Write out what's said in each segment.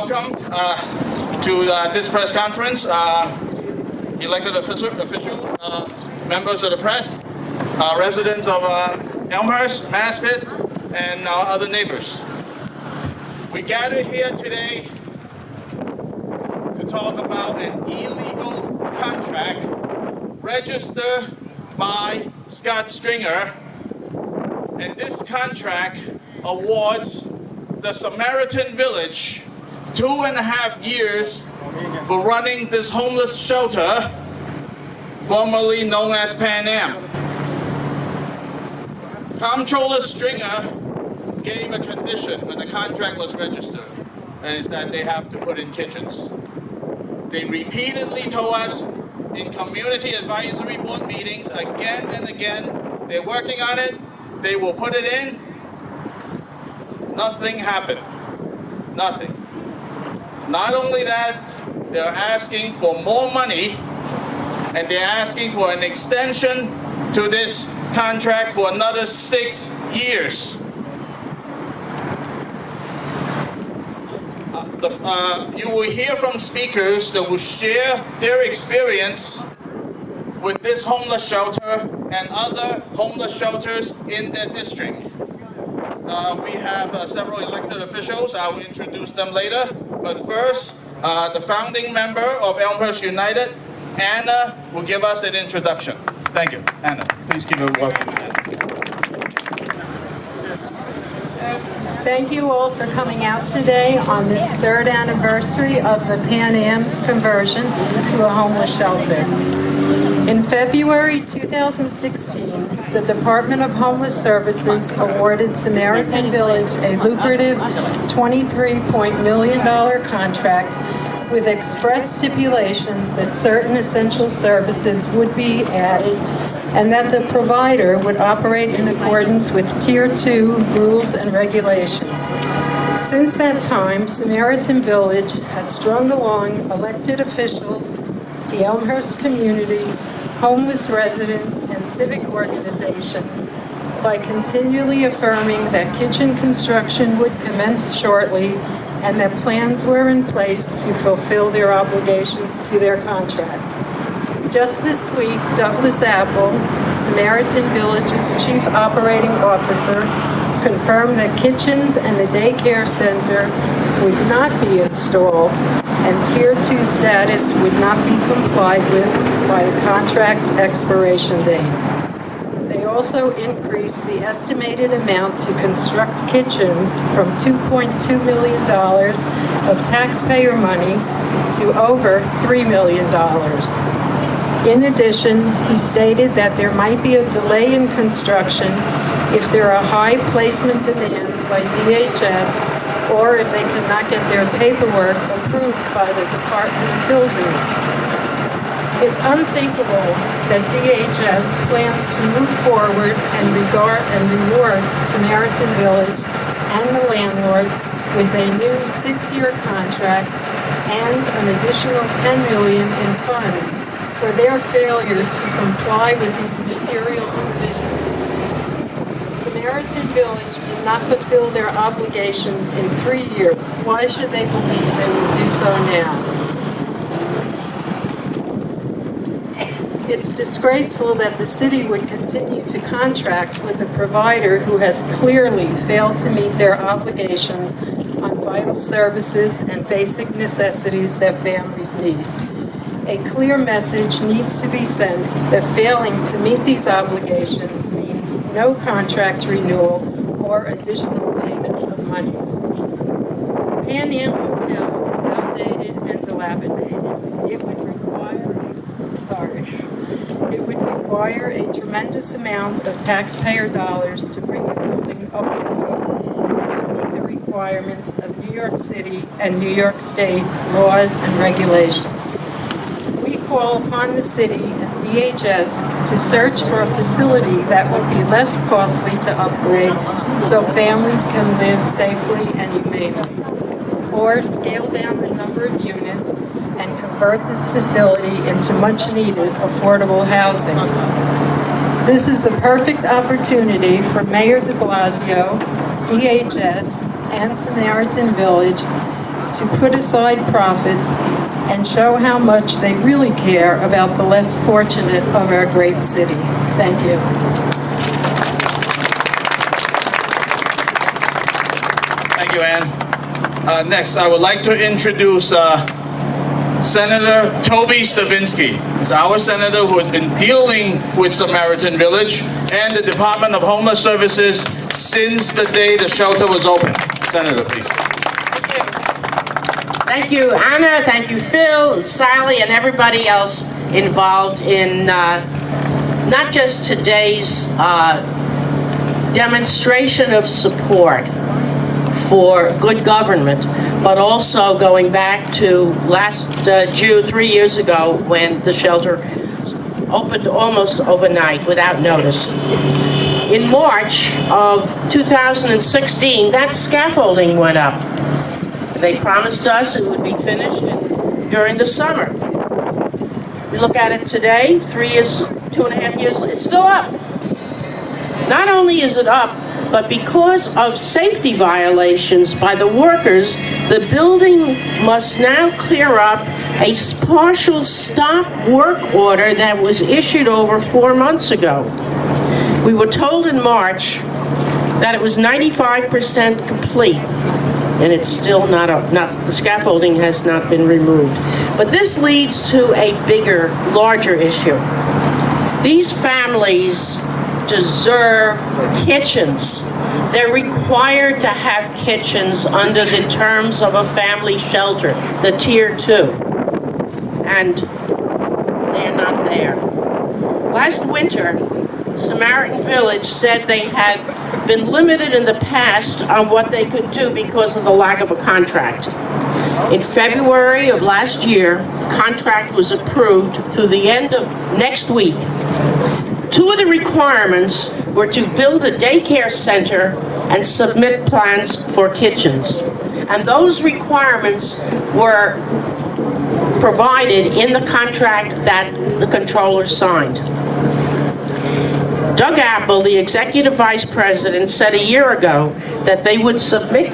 Welcome to this press conference. Elected officials, members of the press, residents of Elmhurst, Maspeth, and our other neighbors. We gather here today to talk about an illegal contract registered by Scott Stringer, and this contract awards the Samaritan Village 2.5 years for running this homeless shelter, formerly known as Pan Am. Comptroller Stringer gave a condition when the contract was registered, and it's that they have to put in kitchens. They repeatedly told us in community advisory board meetings again and again, they're working on it, they will put it in. Nothing happened. Nothing. Not only that, they're asking for more money, and they're asking for an extension to this contract for another 6 years. You will hear from speakers that will share their experience with this homeless shelter and other homeless shelters in their district. We have several elected officials. I will introduce them later. But first, the founding member of Elmhurst United, Anna, will give us an introduction. Thank you. Anna, please give a welcome. Thank you all for coming out today on this third anniversary of the Pan Am's conversion to a homeless shelter. In February 2016, the Department of Homeless Services awarded Samaritan Village a lucrative $23 million contract with express stipulations that certain essential services would be added and that the provider would operate in accordance with Tier 2 rules and regulations. Since that time, Samaritan Village has strung along elected officials, the Elmhurst community, homeless residents, and civic organizations by continually affirming that kitchen construction would commence shortly and that plans were in place to fulfill their obligations to their contract. Just this week, Douglas Apple, Samaritan Village's Chief Operating Officer, confirmed that kitchens and the daycare center would not be installed and Tier 2 status would not be complied with by the contract expiration date. They also increased the estimated amount to construct kitchens from $2.2 million of taxpayer money to over $3 million. In addition, he stated that there might be a delay in construction if there are high placement demands by DHS or if they cannot get their paperwork approved by the Department of Buildings. It's unthinkable that DHS plans to move forward and reward Samaritan Village and the landlord with a new 6-year contract and an additional $10 million in funds for their failure to comply with these material provisions. Samaritan Village did not fulfill their obligations in 3 years. Why should they believe they will do so now? It's disgraceful that the city would continue to contract with a provider who has clearly failed to meet their obligations on vital services and basic necessities that families need. A clear message needs to be sent that failing to meet these obligations means no contract renewal or additional payment of monies. The Pan Am Hotel is outdated and dilapidated. It would require a tremendous amount of taxpayer dollars to bring the building up to code and to meet the requirements of New York City and New York State laws and regulations. We call upon the city and DHS to search for a facility that would be less costly to upgrade so families can live safely and humanely, or scale down the number of units and convert this facility into much-needed affordable housing. This is the perfect opportunity for Mayor de Blasio, DHS, and Samaritan Village to put aside profits and show how much they really care about the less fortunate of our great city. Thank you. Thank you, Ann. Next, I would like to introduce Senator Toby Stavinsky. He's our senator who has been dealing with Samaritan Village and the Department of Homeless Services since the day the shelter was open. Senator, please. Thank you, Anna. Thank you, Phil and Sally and everybody else involved in not just today's demonstration of support for good government, but also going back to last June, 3 years ago, when the shelter opened almost overnight without notice. In March of 2016, that scaffolding went up. They promised us it would be finished during the summer. We look at it today, 3 years, 2.5 years, it's still up. Not only is it up, but because of safety violations by the workers, the building must now clear up a partial stop work order that was issued over 4 months ago. We were told in March that it was 95% complete, and it's still not the scaffolding has not been removed. But this leads to a bigger, larger issue. These families deserve kitchens. They're required to have kitchens under the terms of a family shelter, the Tier 2. And they're not there. Last winter, Samaritan Village said they had been limited in the past on what they could do because of the lack of a contract. In February of last year, the contract was approved through the end of next week. Two of the requirements were to build a daycare center and submit plans for kitchens. And those requirements were provided in the contract that the controller signed. Doug Apple, the executive vice president, said a year ago that they would submit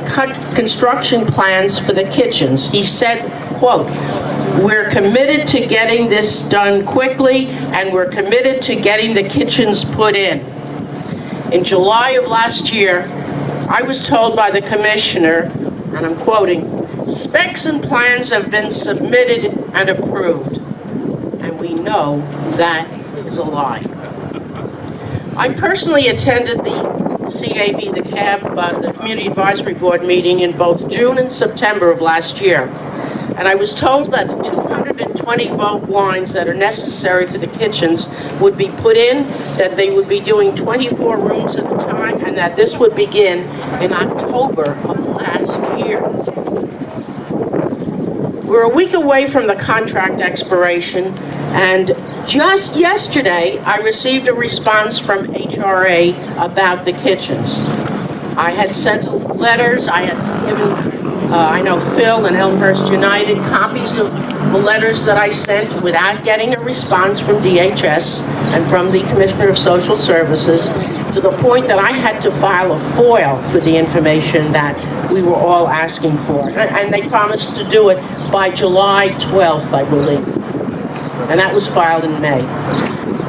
construction plans for the kitchens. He said, quote, "We're committed to getting this done quickly, and we're committed to getting the kitchens put in." In July of last year, I was told by the commissioner, and I'm quoting, "Specs and plans have been submitted and approved." And we know that is a lie. I personally attended the CAB, the Community Advisory Board meeting in both June and September of last year. And I was told that the 220 volt lines that are necessary for the kitchens would be put in, that they would be doing 24 rooms at a time, and that this would begin in October of last year. We're a week away from the contract expiration, and just yesterday, I received a response from HRA about the kitchens. I had sent letters, I had given, I know Phil and ELMHURST United copies of the letters that I sent without getting a response from DHS and from the Commissioner of Social Services, to the point that I had to file a FOIL for the information that we were all asking for. And they promised to do it by July 12th, I believe. And that was filed in May.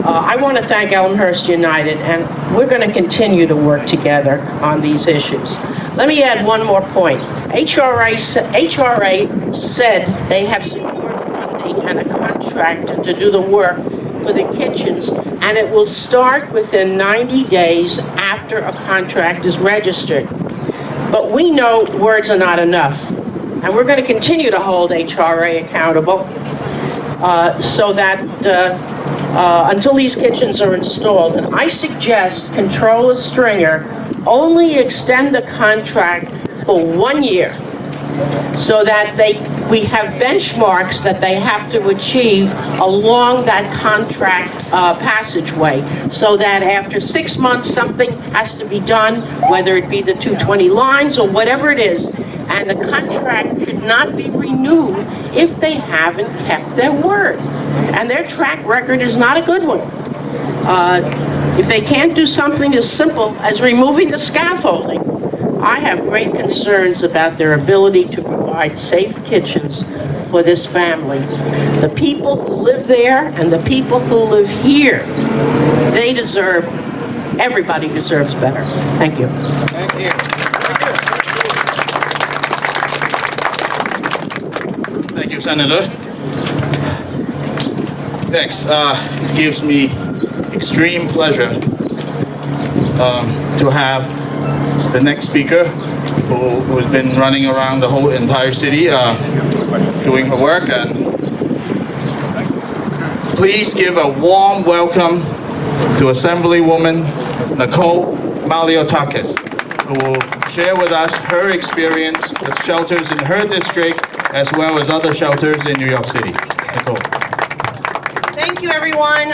I want to thank ELMHURST United, and we're going to continue to work together on these issues. Let me add one more point. HRA said they have secured funding and a contractor to do the work for the kitchens, and it will start within 90 days after a contract is registered. But we know words are not enough, and we're going to continue to hold HRA accountable so that until these kitchens are installed. And I suggest Controller Stringer only extend the contract for 1 year, so that we have benchmarks that they have to achieve along that contract passageway, so that after 6 months something has to be done, whether it be the 220 lines or whatever it is, and the contract should not be renewed if they haven't kept their word. And their track record is not a good one. If they can't do something as simple as removing the scaffolding, I have great concerns about their ability to provide provide safe kitchens for this family. The people who live there and the people who live here, they deserve, everybody deserves better. Thank you. Thank you. Thank you, Senator. Next, gives me extreme pleasure to have the next speaker who has been running around the whole entire city doing her work. And please give a warm welcome to Assemblywoman Nicole Maliotakis, who will share with us her experience with shelters in her district as well as other shelters in New York City. Nicole. Thank you, everyone.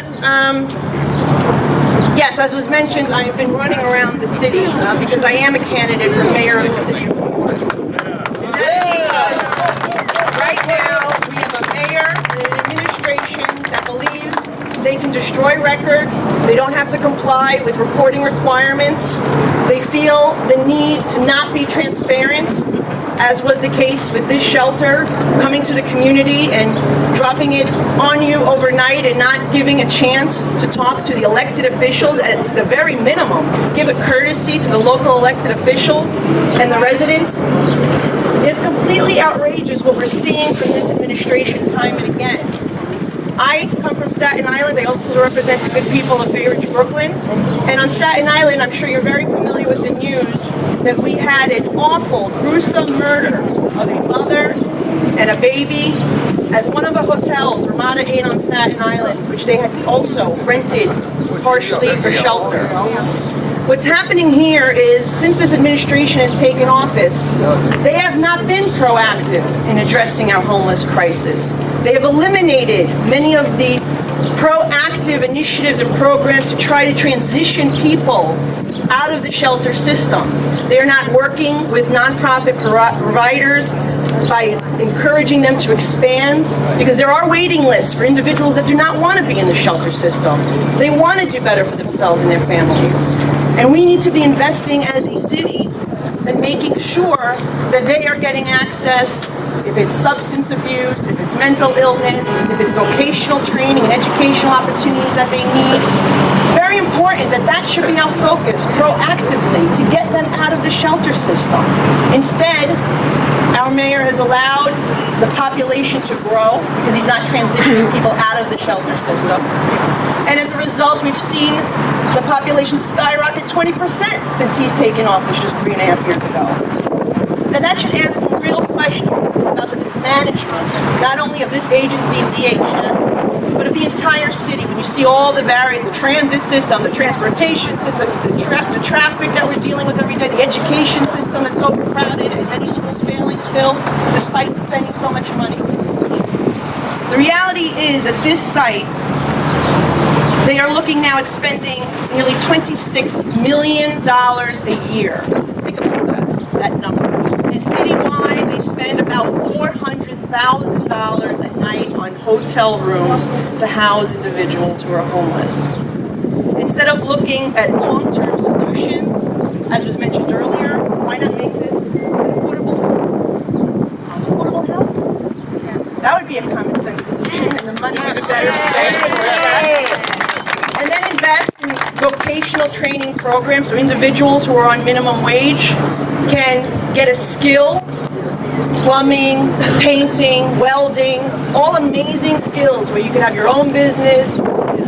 Yes, as was mentioned, I have been running around the city because I am a candidate for mayor of the city of New York. And that is because right now we have a mayor and an administration that believes they can destroy records. They don't have to comply with reporting requirements. They feel the need to not be transparent, as was the case with this shelter, coming to the community and dropping it on you overnight and not giving a chance to talk to the elected officials. At the very minimum, give a courtesy to the local elected officials and the residents. It's completely outrageous what we're seeing from this administration time and again. I come from Staten Island. I also represent the good people of Bay Ridge, Brooklyn. And on Staten Island, I'm sure you're very familiar with the news that we had an awful, gruesome murder of a mother and a baby at one of the hotels, Ramada Inn on Staten Island, which they had also rented partially for shelter. What's happening here is, since this administration has taken office, they have not been proactive in addressing our homeless crisis. They have eliminated many of the proactive initiatives and programs to try to transition people out of the shelter system. They're not working with nonprofit providers by encouraging them to expand, because there are waiting lists for individuals that do not want to be in the shelter system. They want to do better for themselves and their families. And we need to be investing as a city and making sure that they are getting access, if it's substance abuse, if it's mental illness, if it's vocational training and educational opportunities that they need. Very important that that should be our focus, proactively, to get them out of the shelter system. Instead, our mayor has allowed the population to grow because he's not transitioning people out of the shelter system. And as a result, we've seen the population skyrocket 20% since he's taken office just 3.5 years ago. Now that should ask some real questions about the mismanagement, not only of this agency, DHS, but of the entire city. When you see all the the transit system, the transportation system, the traffic that we're dealing with every day, the education system that's overcrowded and many schools failing still, despite spending so much money. The reality is, at this site, they are looking now at spending nearly $26 million a year. Think about that number. And citywide, they spend about $400,000 a night on hotel rooms to house individuals who are homeless. Instead of looking at long-term solutions, as was mentioned earlier, why not make this affordable housing? That would be a common sense solution, and the money is better spent towards that. And then invest in vocational training programs so individuals who are on minimum wage can get a skill, plumbing, painting, welding, all amazing skills where you can have your own business,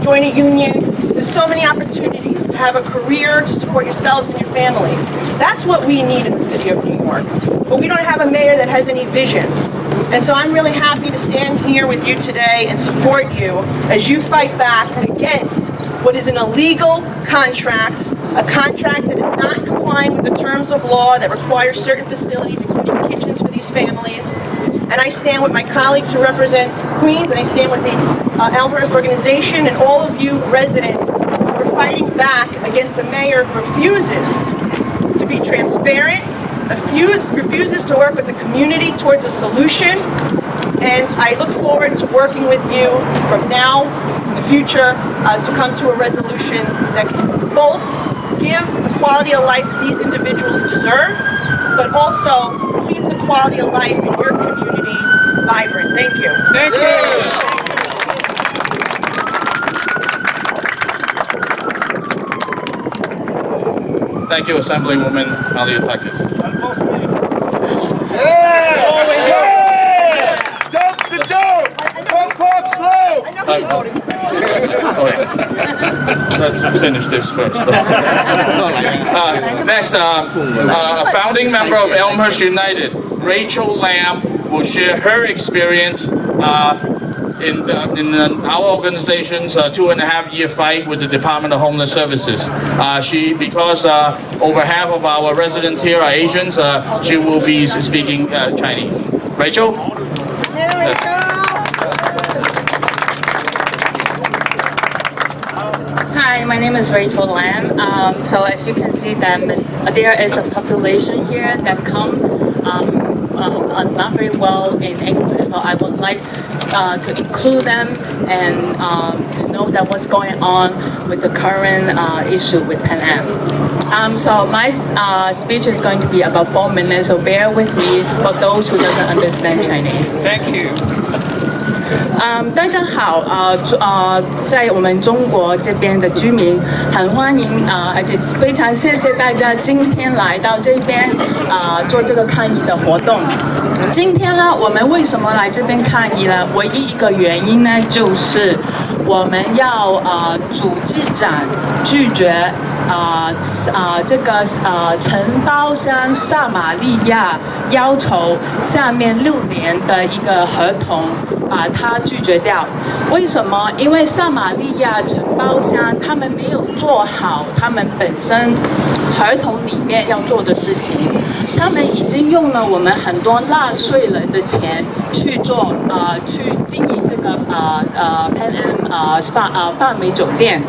join a union. There's so many opportunities to have a career, to support yourselves and your families. That's what we need in the city of New York. But we don't have a mayor that has any vision. And so I'm really happy to stand here with you today and support you as you fight back against what is an illegal contract, a contract that is not complying with the terms of law that requires certain facilities, including kitchens for these families. And I stand with my colleagues who represent Queens, and I stand with the ELMHURST organization and all of you residents who are fighting back against a mayor who refuses to be transparent, refuses to work with the community towards a solution. And I look forward to working with you from now in the future to come to a resolution that can both give the quality of life that these individuals deserve but also keep the quality of life in your community vibrant. Thank you. Thank you. Thank you, Assemblywoman Maliutakis. Dump the dope. Don't talk slow. I know he's voting. Okay. Let's finish this first. Next, a founding member of Elmhurst United, Rachel Lamb, will share her experience in our organization's 2.5-year fight with the Department of Homeless Services. Because over half of our residents here are Asians, she will be speaking Chinese. Rachel? Hi, my name is Rachel Lam. So as you can see, there is a population here that come not very well in English. So I would like to include them and to know that what's going on with the current issue with Pan Am. So my speech is going to be about 4 minutes, so bear with me for those who doesn't understand Chinese. Thank you. 大家好，在我们中国这边的居民很欢迎而且非常谢谢大家今天来到这边做这个抗议的活动。今天呢，我们为什么来这边抗议呢？唯一一个原因呢，就是我们要主机长拒绝这个承包商撒玛利亚要求下面6年的一个合同把它拒绝掉。为什么？因为撒玛利亚承包商他们没有做好他们本身合同里面要做的事情，他们已经用了我们很多纳税人的钱去做去经营这个Pan Am 范美酒店，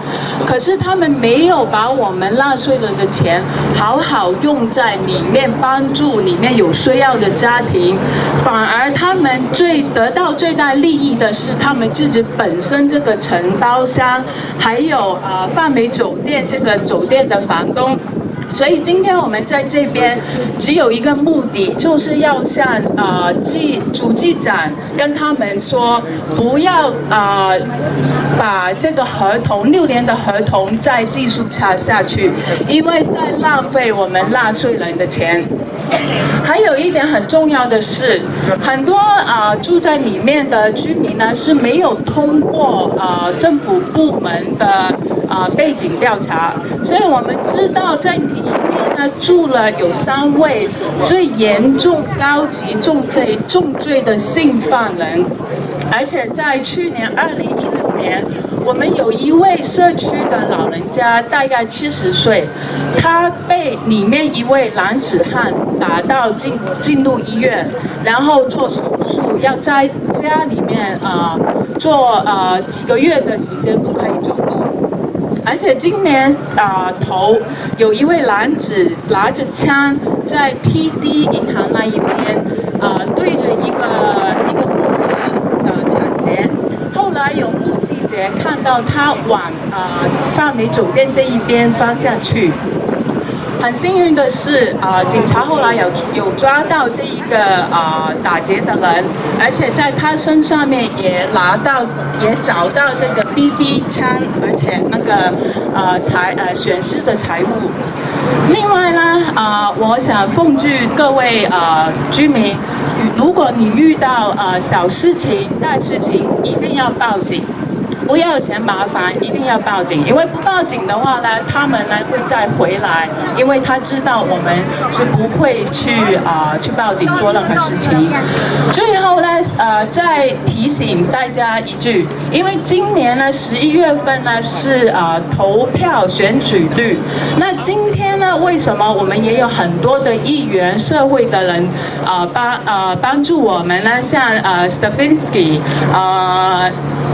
可是他们没有把我们纳税人的钱好好用在里面，帮助里面有需要的家庭，反而他们得到最大利益的是他们自己本身这个承包商，还有范美酒店这个酒店的房东。所以今天我们在这边只有一个目的，就是要向主机长跟他们说，不要把这个合同6年的合同再继续下去，因为在浪费我们纳税人的钱。还有一点很重要的是，很多住在里面的居民呢是没有通过政府部门的背景调查，所以我们知道在里面呢住了有3位最严重、高级重罪的性犯人，而且在去年2016年。我们有一位社区的老人家，大概70岁，他被里面一位男子汉打到进入医院，然后做手术，要在家里面做几个月的时间不可以走路。而且今年头有一位男子拿着枪在 TD 银行那一边对着一个顾客抢劫。后来有目击者看到他往范美酒店这一边方向去。很幸运的是，警察后来有抓到这一个打劫的人，而且在他身上面也找到这个 BB 枪，而且那个损失的财物。另外呢，我想奉劝各位居民，如果你遇到小事情、大事情，一定要报警。不要嫌麻烦，一定要报警，因为不报警的话呢，他们呢会再回来，因为他知道我们是不会去报警做任何事情。最后呢，再提醒大家一句，因为今年呢11月份呢是投票选举日，那今天呢为什么我们也有很多的议员、社会的人帮助我们呢？像Stefanski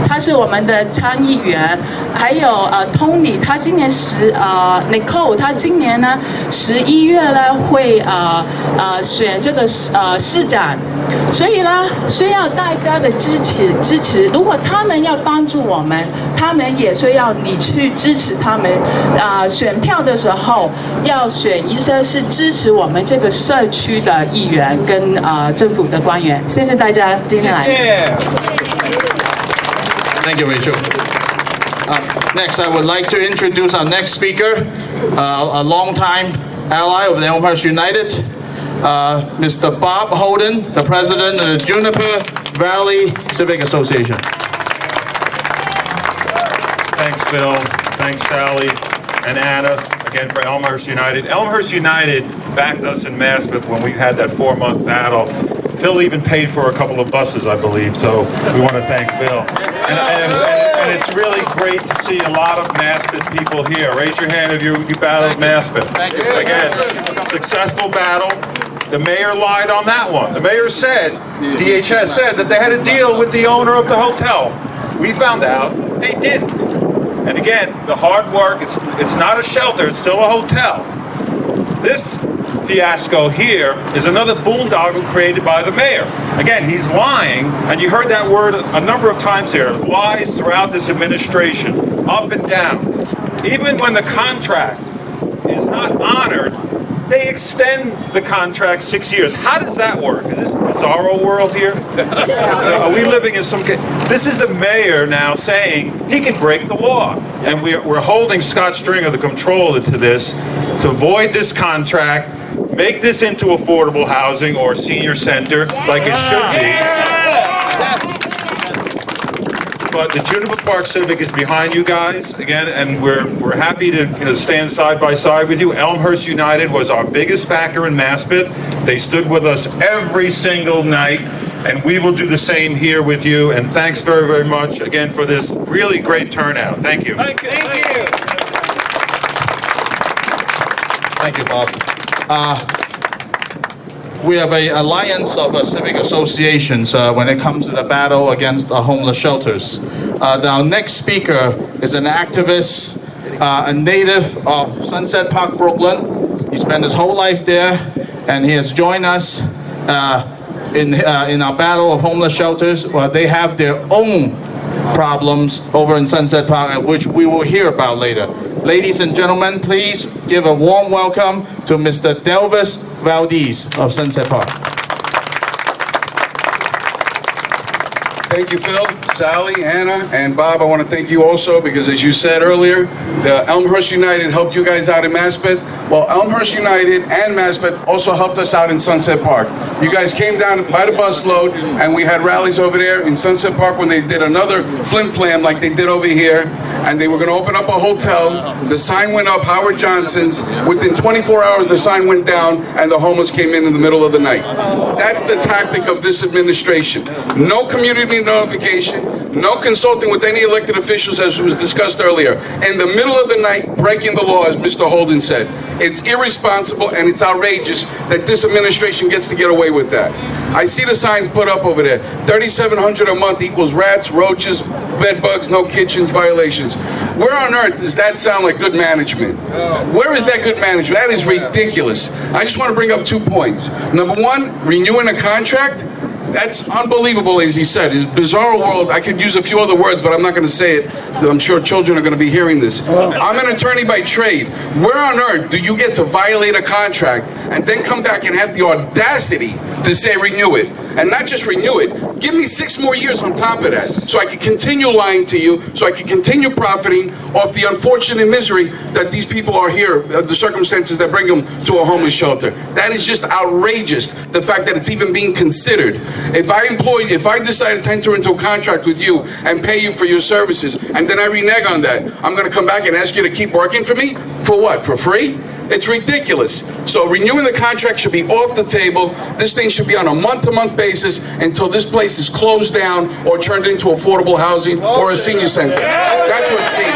他是我们的参议员，还有Tony， 他今年Nicole， 他今年呢11月呢会选这个市长，所以呢需要大家的支持。如果他们要帮助我们，他们也需要你去支持他们。选票的时候要选一些是支持我们这个社区的议员跟政府的官员。谢谢大家今天来。Thank you, Rachel. Next, I would like to introduce our next speaker, a longtime ally of the Elmhurst United, Mr. Bob Holden, the president of the Juniper Valley Civic Association. Thanks, Phil. Thanks, Sally and Anna, again for Elmhurst United. Elmhurst United backed us in Maspeth when we had that 4-month battle. Phil even paid for a couple of buses, I believe, so we want to thank Phil. And it's really great to see a lot of Maspeth people here. Raise your hand if you battled Maspeth. Thank you. Again, successful battle. The mayor lied on that one. The mayor said, DHS said that they had a deal with the owner of the hotel. We found out they didn't. And again, the hard work, it's not a shelter, it's still a hotel. This fiasco here is another boondoggle created by the mayor. Again, he's lying, and you heard that word a number of times here, lies throughout this administration, up and down. Even when the contract is not honored, they extend the contract 6 years. How does that work? Is this a bizarro world here? Are we living in some... This is the mayor now saying he can break the law. And we're holding Scott Stringer, the comptroller, to this, to void this contract, make this into affordable housing or senior center like it should be. But the Juniper Park Civic is behind you guys again, and we're happy to stand side by side with you. Elmhurst United was our biggest backer in Maspeth. They stood with us every single night, and we will do the same here with you. And thanks very, very much again for this really great turnout. Thank you. Thank you. Thank you, Bob. We have an alliance of civic associations when it comes to the battle against homeless shelters. Our next speaker is an activist, a native of Sunset Park, Brooklyn. He spent his whole life there, and he has joined us in our battle of homeless shelters. Well, they have their own problems over in Sunset Park, which we will hear about later. Ladies and gentlemen, please give a warm welcome to Mr. Delvis Valdez of Sunset Park. Thank you, Phil, Sally, Anna, and Bob. I want to thank you also because, as you said earlier, the Elmhurst United helped you guys out in Maspeth. Well, Elmhurst United and Maspeth also helped us out in Sunset Park. You guys came down by the busload, and we had rallies over there in Sunset Park when they did another flim-flam like they did over here, and they were going to open up a hotel. The sign went up, Howard Johnson's. Within 24 hours, the sign went down, and the homeless came in the middle of the night. That's the tactic of this administration. No community notification, no consulting with any elected officials, as was discussed earlier. In the middle of the night, breaking the law, as Mr. Holden said. It's irresponsible and it's outrageous that this administration gets to get away with that. I see the signs put up over there. $3,700 a month equals rats, roaches, bed bugs, no kitchens, violations. Where on earth does that sound like good management? Where is that good management? That is ridiculous. I just want to bring up 2 points. Number one, renewing a contract. That's unbelievable, as he said. In a bizarre world, I could use a few other words, but I'm not going to say it. I'm sure children are going to be hearing this. I'm an attorney by trade. Where on earth do you get to violate a contract and then come back and have the audacity to say renew it? And not just renew it, give me 6 more years on top of that, so I can continue lying to you, so I can continue profiting off the unfortunate misery that these people are here, the circumstances that bring them to a homeless shelter. That is just outrageous, the fact that it's even being considered. If I decide to enter into a contract with you and pay you for your services, and then I renege on that, I'm gonna come back and ask you to keep working for me? For what, for free? It's ridiculous. So renewing the contract should be off the table. This thing should be on a month-to-month basis until this place is closed down or turned into affordable housing or a senior center. That's what's needed.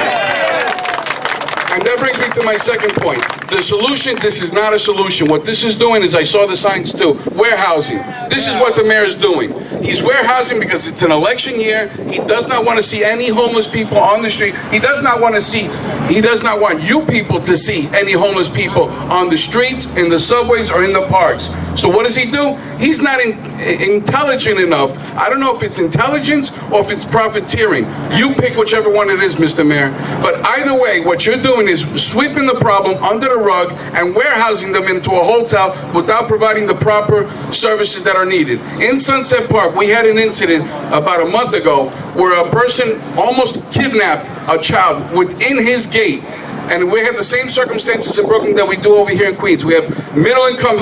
And that brings me to my second point. The solution, this is not a solution. What this is doing is, I saw the signs too, warehousing. This is what the mayor is doing. He's warehousing because it's an election year. He does not want to see any homeless people on the street. He does not want you people to see any homeless people on the streets, in the subways, or in the parks. So what does he do? He's not intelligent enough. I don't know if it's intelligence or if it's profiteering. You pick whichever one it is, Mr. Mayor. But either way, what you're doing is sweeping the problem under the rug and warehousing them into a hotel without providing the proper services that are needed. In Sunset Park, we had an incident about a month ago where a person almost kidnapped a child within his gate. And we have the same circumstances in Brooklyn that we do over here in Queens. We have middle-income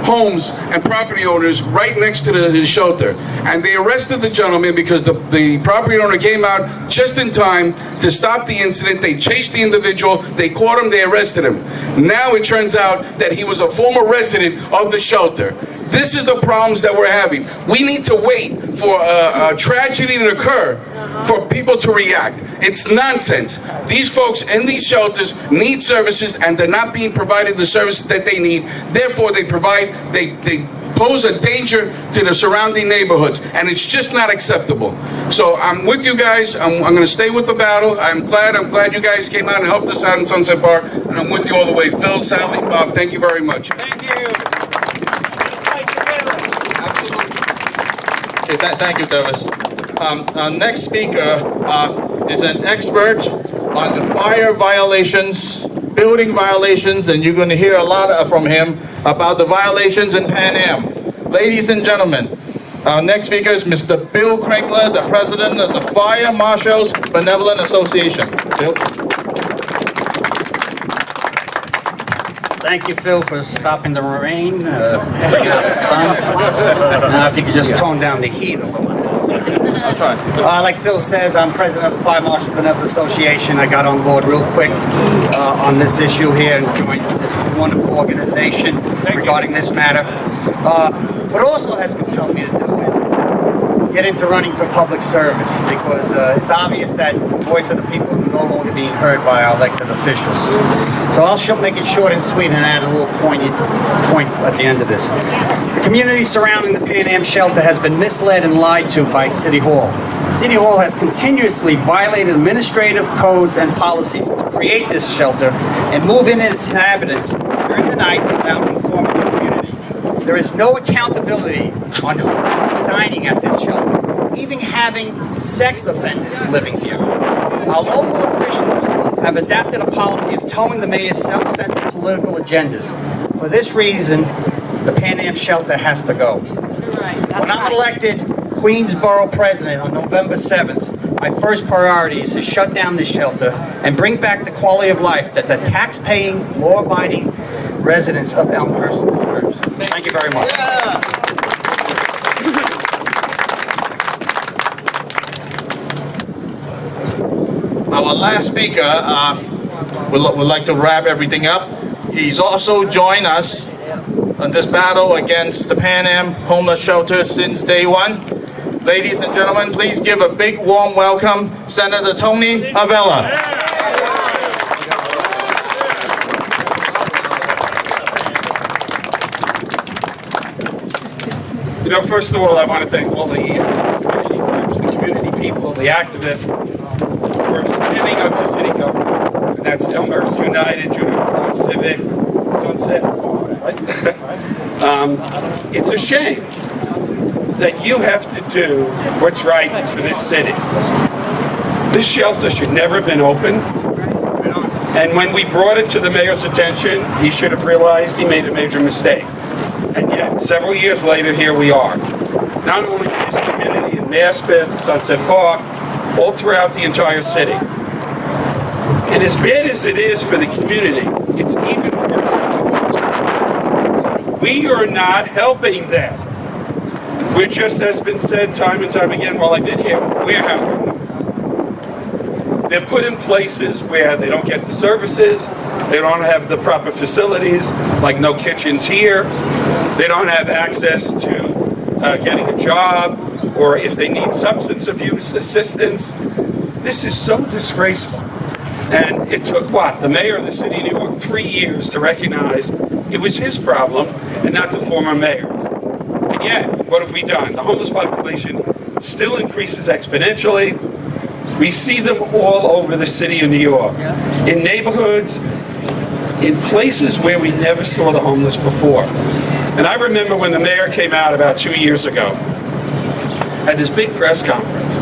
homes and property owners right next to the shelter. And they arrested the gentleman because the property owner came out just in time to stop the incident. They chased the individual, they caught him, they arrested him. Now it turns out that he was a former resident of the shelter. This is the problems that we're having. We need to wait for a tragedy to occur for people to react. It's nonsense. These folks in these shelters need services and they're not being provided the services that they need. Therefore, they pose a danger to the surrounding neighborhoods, and it's just not acceptable. So I'm with you guys. I'm going to stay with the battle. I'm glad you guys came out and helped us out in Sunset Park, and I'm with you all the way. Phil, Sally, Bob, thank you very much. Thank you. Okay, thank you, Davis. Our next speaker is an expert on the fire violations, building violations, and you're going to hear a lot from him about the violations in Pan Am. Ladies and gentlemen, our next speaker is Mr. Bill Crankler, the president of the Fire Marshals Benevolent Association. Bill? Thank you, Phil, for stopping the rain, bringing out the sun. Now, if you could just tone down the heat a little bit. I'll try. Like Phil says, I'm president of the Fire Marshal Benevolent Association. I got on board real quick on this issue here and joined this wonderful organization regarding this matter. What also has compelled me to do is get into running for public service, because it's obvious that the voice of the people is no longer being heard by our elected officials. So I'll make it short and sweet and add a little point at the end of this. The community surrounding the Pan Am shelter has been misled and lied to by City Hall. City Hall has continuously violated administrative codes and policies to create this shelter and move in its inhabitants during the night without informing the community. There is no accountability on who is residing at this shelter, even having sex offenders living here. Our local officials have adopted a policy of towing the mayor's self-centered political agendas. For this reason, the Pan Am shelter has to go. When I'm elected Queensborough president on November 7th, my first priority is to shut down this shelter and bring back the quality of life that the tax-paying, law-abiding residents of Elmhurst deserves. Thank you very much. Our last speaker would like to wrap everything up. He's also joined us on this battle against the Pan Am homeless shelter since day one. Ladies and gentlemen, please give a big warm welcome, Senator Tony Avella. You know, first of all, I want to thank all the community groups, the community people, the activists for standing up to city government. And that's Elmhurst United, Juniper Civic, Sunset. It's a shame that you have to do what's right for this city. This shelter should never have been opened. And when we brought it to the mayor's attention, he should have realized he made a major mistake. And yet, several years later, here we are. Not only in this community, in Maspeth, Sunset Park, all throughout the entire city. And as bad as it is for the community, it's even worse for the homeless. We are not helping them. We're, just as been said time and time again while I've been here, warehousing them. They're put in places where they don't get the services, they don't have the proper facilities, like no kitchens here. They don't have access to getting a job, or if they need substance abuse assistance. This is so disgraceful And it took what? The mayor of the city of New York 3 years to recognize it was his problem and not the former mayor's. And yet, what have we done? The homeless population still increases exponentially. We see them all over the city of New York, in neighborhoods, in places where we never saw the homeless before. And I remember when the mayor came out about 2 years ago at this big press conference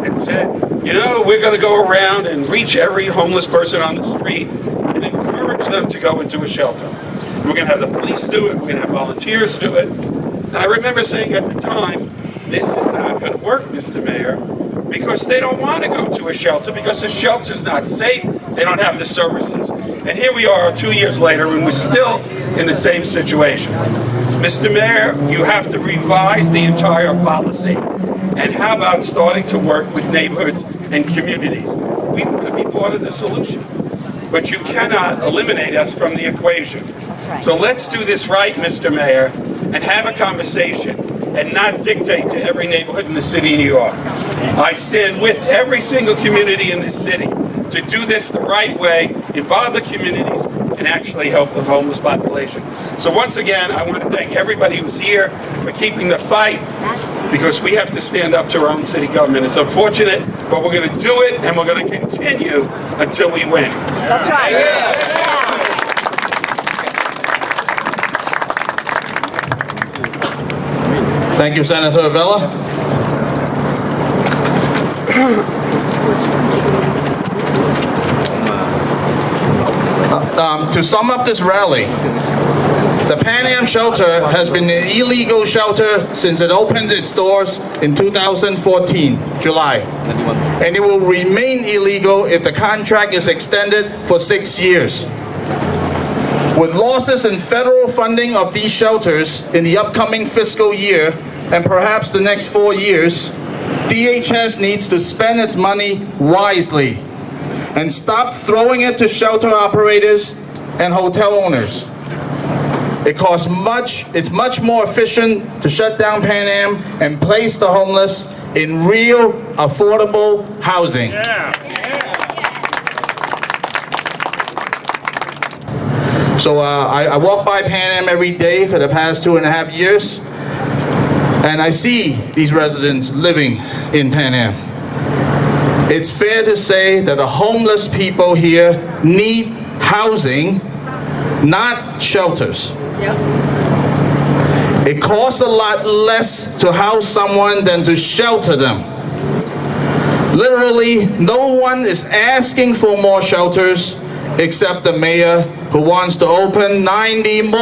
and said, you know, we're going to go around and reach every homeless person on the street and encourage them to go into a shelter. We're going to have the police do it. We're going to have volunteers do it. And I remember saying at the time, this is not going to work, Mr. Mayor, because they don't want to go to a shelter because the shelter's not safe. They don't have the services. And here we are 2 years later and we're still in the same situation. Mr. Mayor, you have to revise the entire policy. And how about starting to work with neighborhoods and communities? We want to be part of the solution. But you cannot eliminate us from the equation. So let's do this right, Mr. Mayor, and have a conversation and not dictate to every neighborhood in the city of New York. I stand with every single community in this city to do this the right way, involve the communities, and actually help the homeless population. So once again, I want to thank everybody who's here for keeping the fight, because we have to stand up to our own city government. It's unfortunate, but we're going to do it, and we're going to continue until we win. That's right. Yeah. Thank you, Senator Avella. To sum up this rally, the Pan Am shelter has been an illegal shelter since it opened its doors in 2014, July. And it will remain illegal if the contract is extended for 6 years. With losses in federal funding of these shelters in the upcoming fiscal year, and perhaps the next 4 years, DHS needs to spend its money wisely and stop throwing it to shelter operators and hotel owners. It's much more efficient to shut down Pan Am and place the homeless in real, affordable housing. So I walk by Pan Am every day for the past 2.5 years, and I see these residents living in Pan Am. It's fair to say that the homeless people here need housing, not shelters. It costs a lot less to house someone than to shelter them. Literally, no one is asking for more shelters except the mayor, who wants to open 90 more.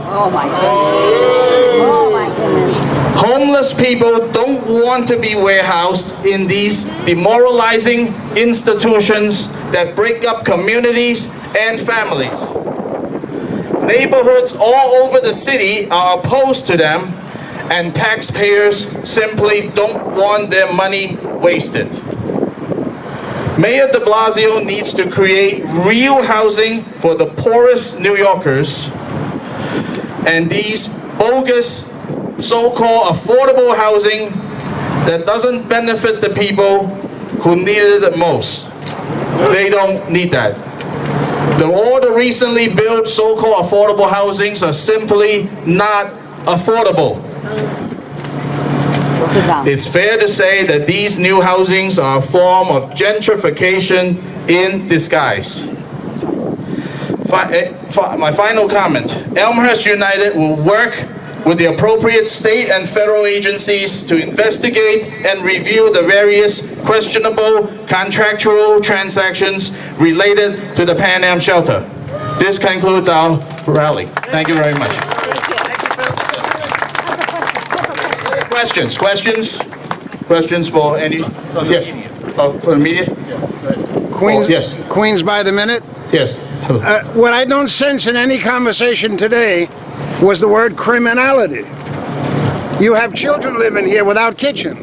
Oh my goodness. Oh my goodness. Homeless people don't want to be warehoused in these demoralizing institutions that break up communities and families. Neighborhoods all over the city are opposed to them, and taxpayers simply don't want their money wasted. Mayor de Blasio needs to create real housing for the poorest New Yorkers, and these bogus so-called affordable housing that doesn't benefit the people who need it the most. They don't need that. All the recently built so-called affordable housings are simply not affordable. It's fair to say that these new housings are a form of gentrification in disguise. My final comment, Elmhurst United will work with the appropriate state and federal agencies to investigate and review the various questionable contractual transactions related to the Pan Am shelter. This concludes our rally. Thank you very much. Questions for any? Yes. Oh, for the media? Queens, yes. Queens by the minute? Yes. What I don't sense in any conversation today was the word criminality. You have children living here without kitchens.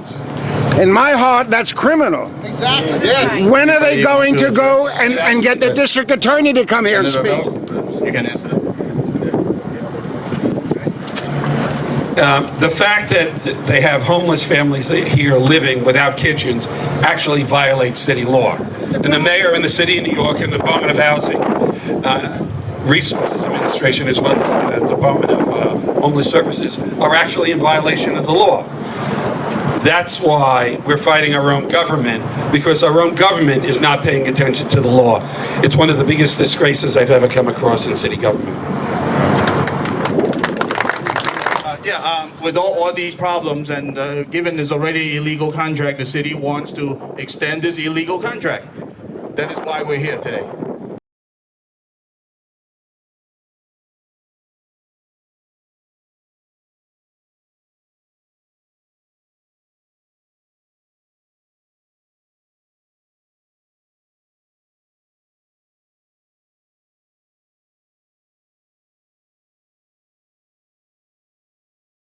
In my heart, that's criminal. Exactly. Yes. When are they going to go and get the district attorney to come here and speak? You can answer that. The fact that they have homeless families here living without kitchens actually violates city law. And the mayor in the city of New York and the Department of Housing, Resources Administration, as well as the Department of Homeless Services, are actually in violation of the law. That's why we're fighting our own government, because our own government is not paying attention to the law. It's one of the biggest disgraces I've ever come across in city government. With all these problems, and given this already illegal contract, the city wants to extend this illegal contract. That is why we're here today.